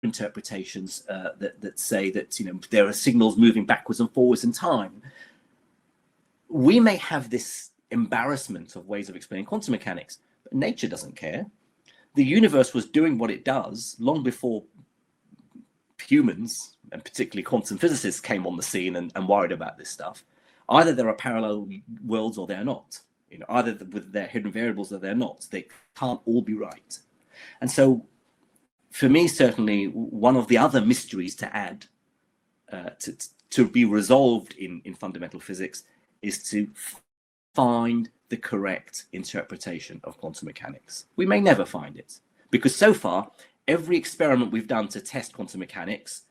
interpretations that say that there are signals moving backwards and forwards in time. We may have this embarrassment of ways of explaining quantum mechanics, but nature doesn't care. The universe was doing what it does long before humans, and particularly quantum physicists, came on the scene and worried about this stuff. Either there are parallel worlds or they're not. Either with their hidden variables or they're not. They can't all be right. And so for me, certainly one of the other mysteries to add, to be resolved in fundamental physics, is to find the correct interpretation of quantum mechanics. We may never find it, because so far, every experiment we've done to test quantum mechanics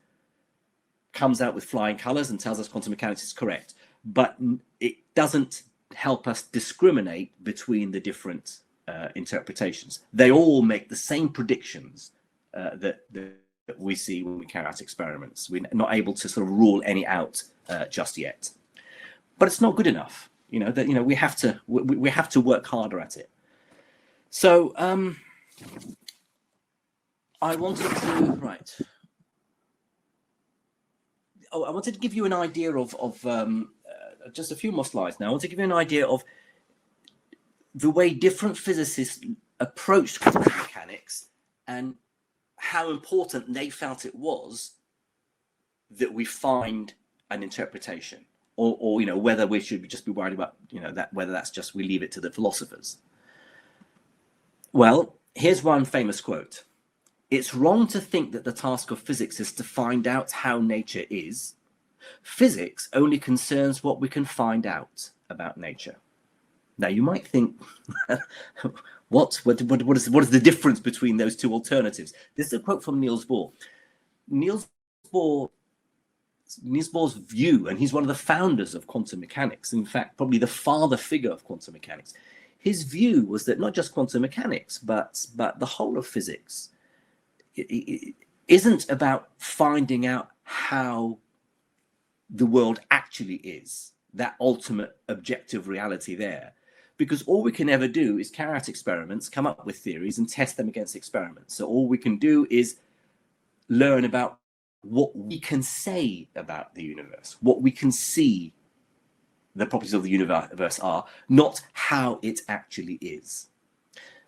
comes out with flying colors and tells us quantum mechanics is correct, but it doesn't help us discriminate between the different interpretations. They all make the same predictions that we see when we carry out experiments. We're not able to sort of rule any out just yet, but it's not good enough. We have to work harder at it. So I wanted to give you an idea of just a few more slides now. I want to give you an idea of the way different physicists approached quantum mechanics and how important they felt it was that we find an interpretation, or whether we should just be worried about whether that's just we leave it to the philosophers. Well, here's one famous quote. "It's wrong to think that the task of physics is to find out how nature is. Physics only concerns what we can find out about nature." Now you might think, what is the difference between those two alternatives? This is a quote from Niels Bohr. Niels Bohr's view, and he's one of the founders of quantum mechanics, in fact, probably the father figure of quantum mechanics. His view was that not just quantum mechanics, but the whole of physics it isn't about finding out how the world actually is, that ultimate objective reality there, because all we can ever do is carry out experiments, come up with theories, and test them against experiments. So all we can do is learn about what we can say about the universe, what we can see the properties of the universe are, not how it actually is.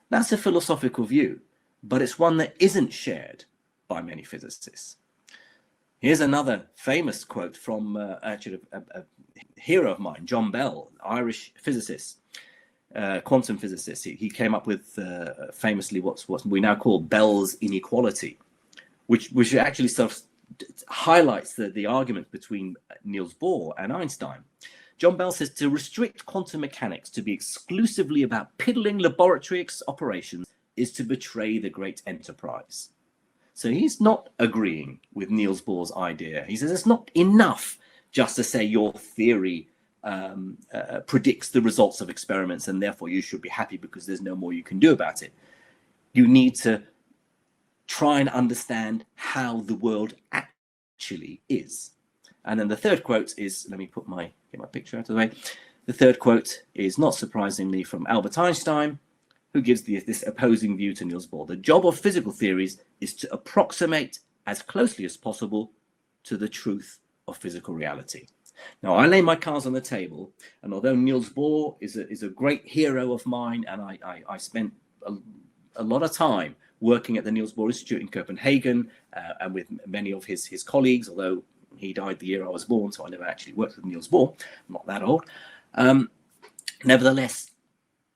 That's a philosophical view, but it's one that isn't shared by many physicists. Here's another famous quote from actually a hero of mine, John Bell, Irish physicist, quantum physicist. He came up with famously what we now call Bell's inequality, which actually sort of highlights the argument between Niels Bohr and Einstein. John Bell says, "To restrict quantum mechanics to be exclusively about piddling laboratory operations is to betray the great enterprise." So he's not agreeing with Niels Bohr's idea. He says it's not enough just to say your theory predicts the results of experiments and therefore you should be happy because there's no more you can do about it. You need to try and understand how the world actually is. And then the third quote is, let me get my picture out of the way. The third quote is, not surprisingly, from Albert Einstein, who gives this opposing view to Niels Bohr. "The job of physical theories is to approximate as closely as possible to the truth of physical reality." Now, I lay my cards on the table, and although Niels Bohr is a great hero of mine, and I spent a lot of time working at the Niels Bohr Institute in Copenhagen and with many of his colleagues, although he died the year I was born, so I never actually worked with Niels Bohr. I'm not that old. Nevertheless,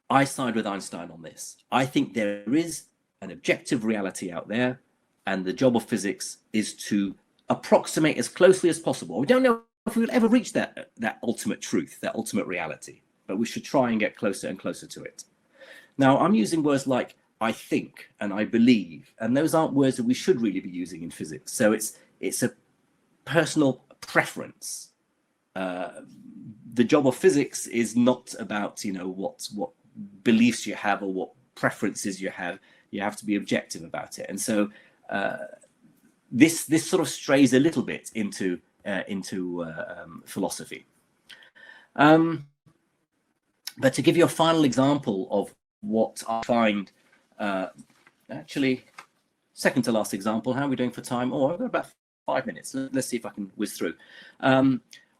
I side with Einstein on this. I think there is an objective reality out there, and the job of physics is to approximate as closely as possible. We don't know if we'll ever reach that ultimate truth, that ultimate reality, but we should try and get closer and closer to it. Now, I'm using words like "I think" and "I believe," and those aren't words that we should really be using in physics. So it's a personal preference. The job of physics is not about what beliefs you have or what preferences you have. You have to be objective about it. And so this sort of strays a little bit into philosophy. But to give you a final example of what I find, actually, second to last example, how are we doing for time? Oh, I've got about 5 minutes. Let's see if I can whiz through.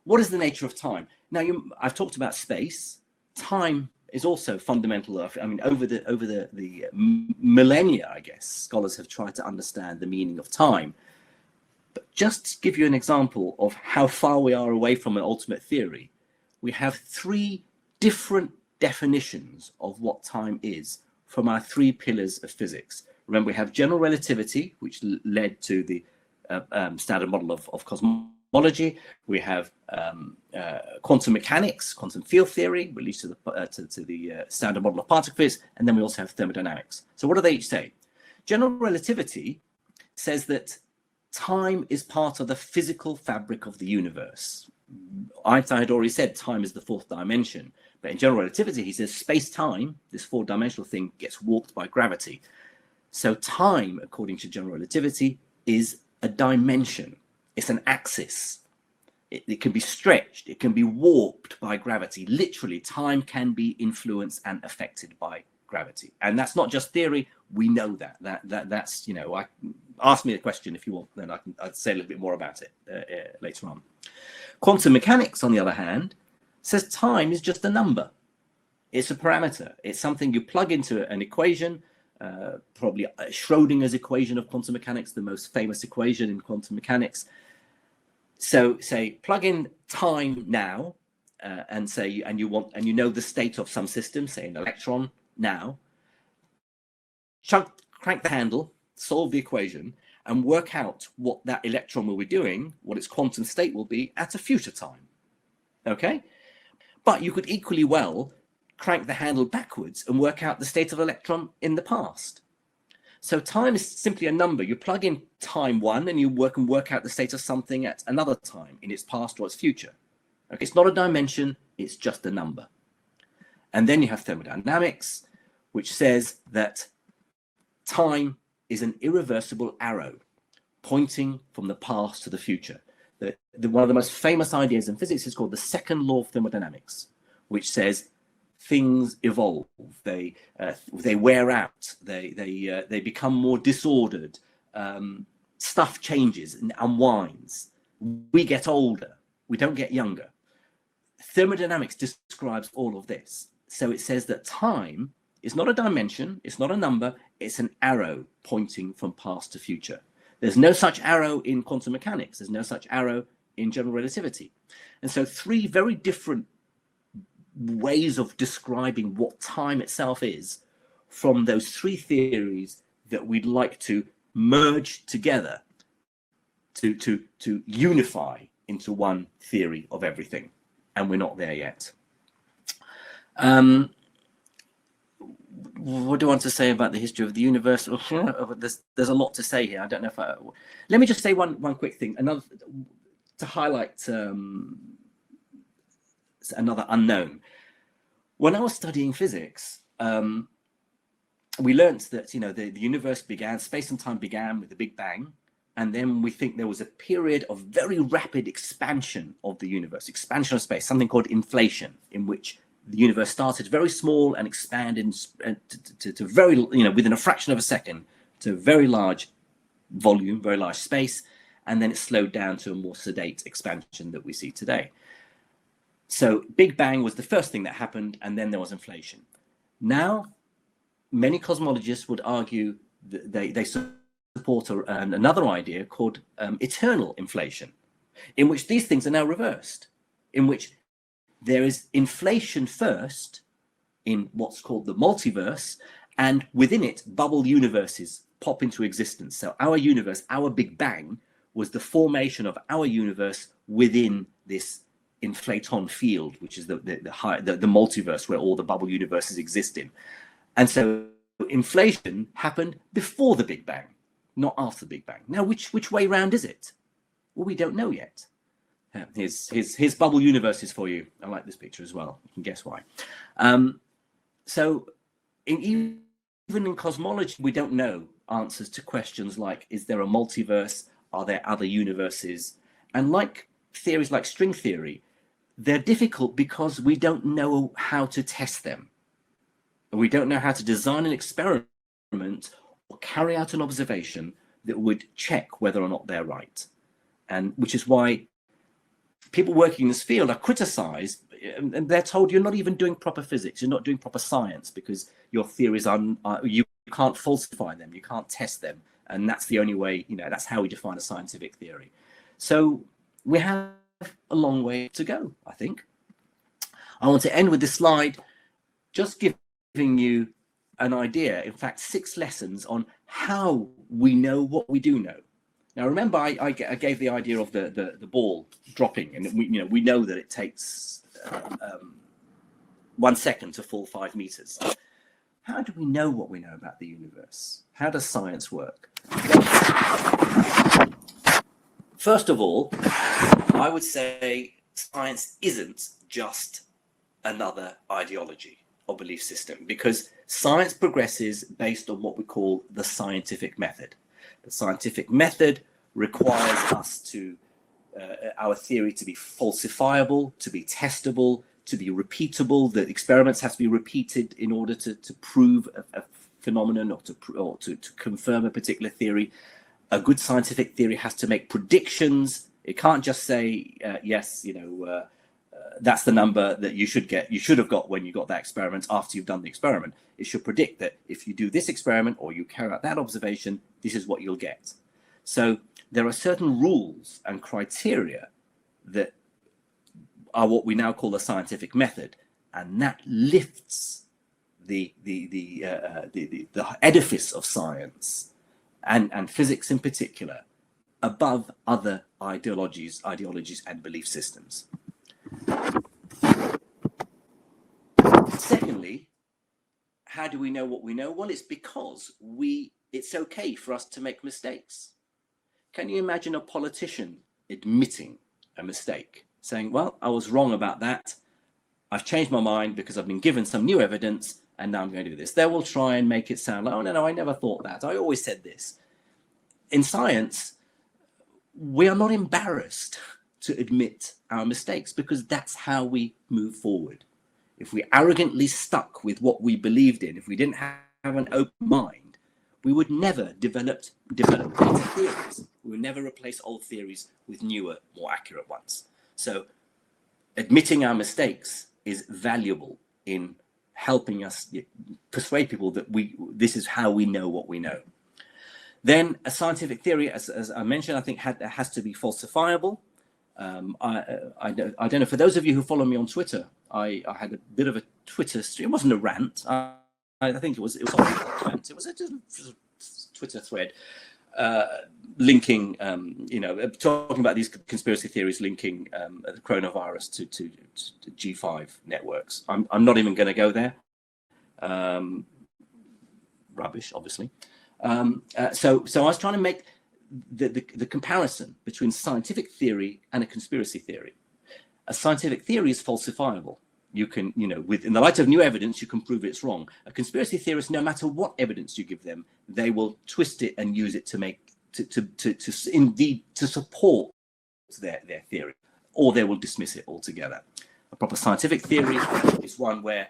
What is the nature of time? Now, I've talked about space. Time is also fundamental. I mean, over the millennia, I guess, scholars have tried to understand the meaning of time. But just to give you an example of how far we are away from an ultimate theory, we have 3 different definitions of what time is from our 3 pillars of physics: Remember, we have general relativity, which led to the standard model of cosmology. We have quantum mechanics, quantum field theory, released to the standard model of particle physics, and then we also have thermodynamics. So what do they each say? General relativity says that time is part of the physical fabric of the universe. Einstein had already said time is the fourth dimension, but in general relativity, he says space-time, this four-dimensional thing, gets warped by gravity. So time, according to general relativity, is a dimension. It's an axis. It can be stretched. It can be warped by gravity. Literally, time can be influenced and affected by gravity. And that's not just theory. We know that. That's, you know, ask me a question if you want, then I'd say a little bit more about it later on. Quantum mechanics, on the other hand, says time is just a number. It's a parameter. It's something you plug into an equation, probably Schrodinger's equation of quantum mechanics, the most famous equation in quantum mechanics. So say plug in time now, and say you know the state of some system, say an electron now. Crank the handle, solve the equation, and work out what that electron will be doing, what its quantum state will be at a future time. Okay, but you could equally well crank the handle backwards and work out the state of electron in the past. So time is simply a number. You plug in time one and you work out the state of something at another time in its past or its future. Okay, it's not a dimension, it's just a number. And then you have thermodynamics, which says that time is an irreversible arrow pointing from the past to the future. One of the most famous ideas in physics is called the second law of thermodynamics, which says things evolve, they wear out, they become more disordered, stuff changes and unwinds. We get older, we don't get younger. Thermodynamics describes all of this. So it says that time is not a dimension, it's not a number, it's an arrow pointing from past to future. There's no such arrow in quantum mechanics, there's no such arrow in general relativity. And so three very different ways of describing what time itself is from those three theories that we'd like to merge together to unify into one theory of everything. And we're not there yet. What do I want to say about the history of the universe? There's a lot to say here. I don't know if let me just say one quick thing. Another to highlight another unknown. When I was studying physics, we learnt that the universe began, space and time began with the Big Bang, and then we think there was a period of very rapid expansion of the universe, expansion of space, something called inflation, in which the universe started very small and expanded to very, within a fraction of a second, to very large volume, very large space, and then it slowed down to a more sedate expansion that we see today. So Big Bang was the first thing that happened, and then there was inflation. Now, many cosmologists would argue that they support another idea called eternal inflation, in which these things are now reversed, in which there is inflation first in what's called the multiverse, and within it, bubble universes pop into existence. So our universe, our Big Bang, was the formation of our universe within this inflaton field, which is the multiverse where all the bubble universes exist in. And so inflation happened before the Big Bang, not after the Big Bang. Now, which way round is it? Well, we don't know yet. Here's bubble universes for you. I like this picture as well. You can guess why. So even in cosmology, we don't know answers to questions like, is there a multiverse? Are there other universes? And like theories like string theory, they're difficult because we don't know how to test them. We don't know how to design an experiment or carry out an observation that would check whether or not they're right. And which is why people working in this field are criticized, and they're told you're not even doing proper physics, you're not doing proper science, because your theories you can't falsify them, you can't test them, and that's the only way, that's how we define a scientific theory. So we have a long way to go, I think. I want to end with this slide, just giving you an idea, in fact, 6 lessons on how we know what we do know. Now, remember, I gave the idea of the ball dropping, and we know that it takes 1 second to fall 5 meters. How do we know what we know about the universe? How does science work? First of all, I would say science isn't just another ideology or belief system, because science progresses based on what we call the scientific method. The scientific method requires us to our theory to be falsifiable, to be testable, to be repeatable. The experiments have to be repeated in order to prove a phenomenon or to confirm a particular theory. A good scientific theory has to make predictions. It can't just say, yes, that's the number that you should have got when you got that experiment after you've done the experiment. It should predict that if you do this experiment or you carry out that observation, this is what you'll get. So there are certain rules and criteria that are what we now call the scientific method, and that lifts the edifice of science and physics in particular above other ideologies and belief systems. Secondly, how do we know what we know? Well, it's because it's okay for us to make mistakes. Can you imagine a politician admitting a mistake, saying, well, I was wrong about that. I've changed my mind because I've been given some new evidence and now I'm going to do this. They will try and make it sound like, oh, no, I never thought that. I always said this. In science, we are not embarrassed to admit our mistakes because that's how we move forward. If we arrogantly stuck with what we believed in, if we didn't have an open mind, we would never develop better theories. We would never replace old theories with newer, more accurate ones. So admitting our mistakes is valuable in helping us persuade people that this is how we know what we know. Then a scientific theory, as I mentioned, I think has to be falsifiable. I don't know, for those of you who follow me on Twitter, I had a bit of a Twitter stream. It wasn't a rant. I think it was a rant. It was a Twitter thread linking, talking about these conspiracy theories linking the coronavirus to G5 networks. I'm not even going to go there. Rubbish, obviously. So I was trying to make the comparison between scientific theory and a conspiracy theory. A scientific theory is falsifiable. You can, in the light of new evidence, you can prove it's wrong. A conspiracy theorist, no matter what evidence you give them, they will twist it and use it to support their theory, or they will dismiss it altogether. A proper scientific theory is one where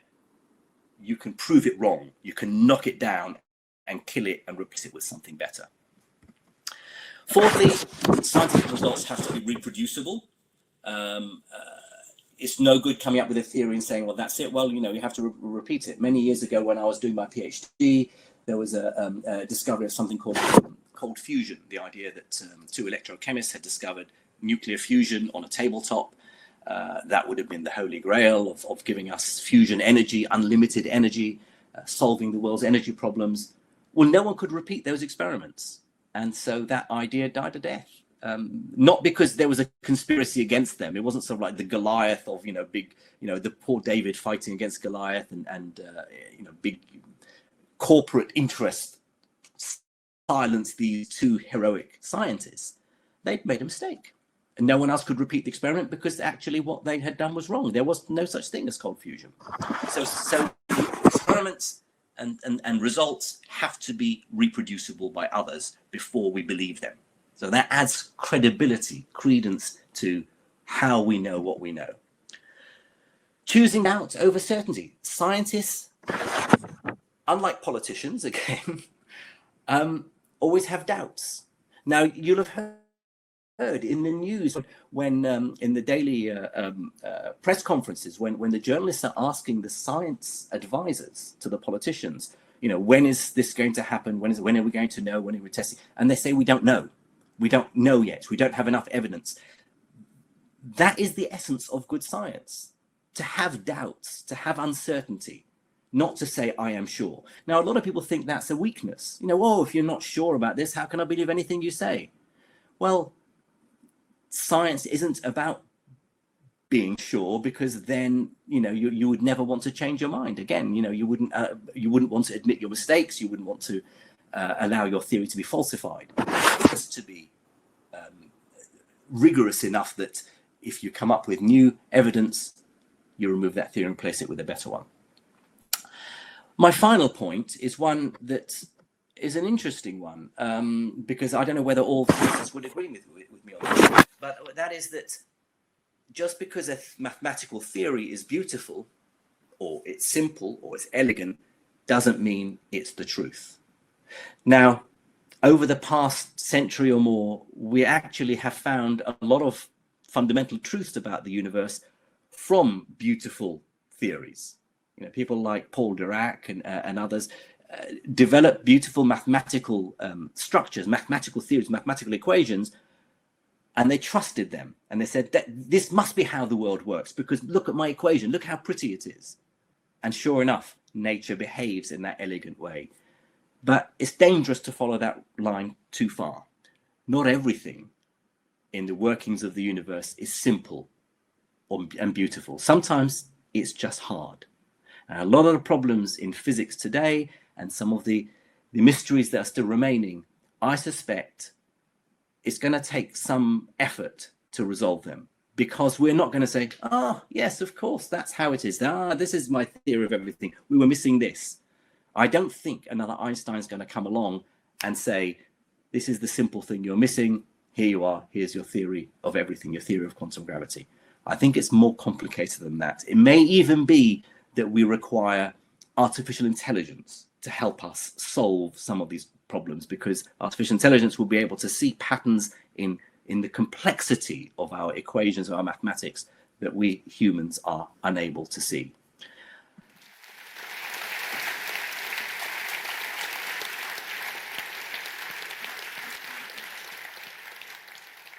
you can prove it wrong, you can knock it down and kill it and replace it with something better. Fourthly, scientific results have to be reproducible. It's no good coming up with a theory and saying, well, that's it. Well, you have to repeat it. Many years ago, when I was doing my PhD, there was a discovery of something called cold fusion, the idea that 2 electrochemists had discovered nuclear fusion on a tabletop. That would have been the holy grail of giving us fusion energy, unlimited energy, solving the world's energy problems. Well, no one could repeat those experiments. And so that idea died a death. Not because there was a conspiracy against them. It wasn't sort of like the Goliath of, the poor David fighting against Goliath and big corporate interest silenced these 2 heroic scientists. They made a mistake. And no one else could repeat the experiment because actually what they had done was wrong. There was no such thing as cold fusion. So experiments and results have to be reproducible by others before we believe them. So that adds credibility, credence to how we know what we know. Choosing doubt over certainty. Scientists, unlike politicians, again, always have doubts. Now, you'll have heard in the news when in the daily press conferences, when the journalists are asking the science advisors to the politicians, when is this going to happen? When are we going to know? When are we testing? And they say, we don't know. We don't know yet. We don't have enough evidence. That is the essence of good science. To have doubts, to have uncertainty. not to say I am sure. Now, a lot of people think that's a weakness. Oh, if you're not sure about this, how can I believe anything you say? Well, science isn't about being sure, because then you would never want to change your mind again. You wouldn't want to admit your mistakes. You wouldn't want to allow your theory to be falsified. Just to be rigorous enough that if you come up with new evidence, you remove that theory and replace it with a better one. My final point is one that is an interesting one, because I don't know whether all physicists would agree with me on this, but that is that just because a mathematical theory is beautiful, or it's simple, or it's elegant, doesn't mean it's the truth. Now, over the past century or more, we actually have found a lot of fundamental truths about the universe from beautiful theories. People like Paul Dirac and others developed beautiful mathematical structures, mathematical theories, mathematical equations, and they trusted them. And they said, that this must be how the world works, because look at my equation, look how pretty it is. And sure enough, nature behaves in that elegant way. But it's dangerous to follow that line too far. Not everything in the workings of the universe is simple and beautiful. Sometimes it's just hard. And a lot of the problems in physics today, and some of the mysteries that are still remaining, I suspect it's going to take some effort to resolve them, because we're not going to say, yes, of course, that's how it is. This is my theory of everything. We were missing this. I don't think another Einstein's going to come along and say, this is the simple thing you're missing. Here you are. Here's your theory of everything, your theory of quantum gravity. I think it's more complicated than that. It may even be that we require artificial intelligence to help us solve some of these problems, because artificial intelligence will be able to see patterns in the complexity of our equations, of our mathematics, that we humans are unable to see.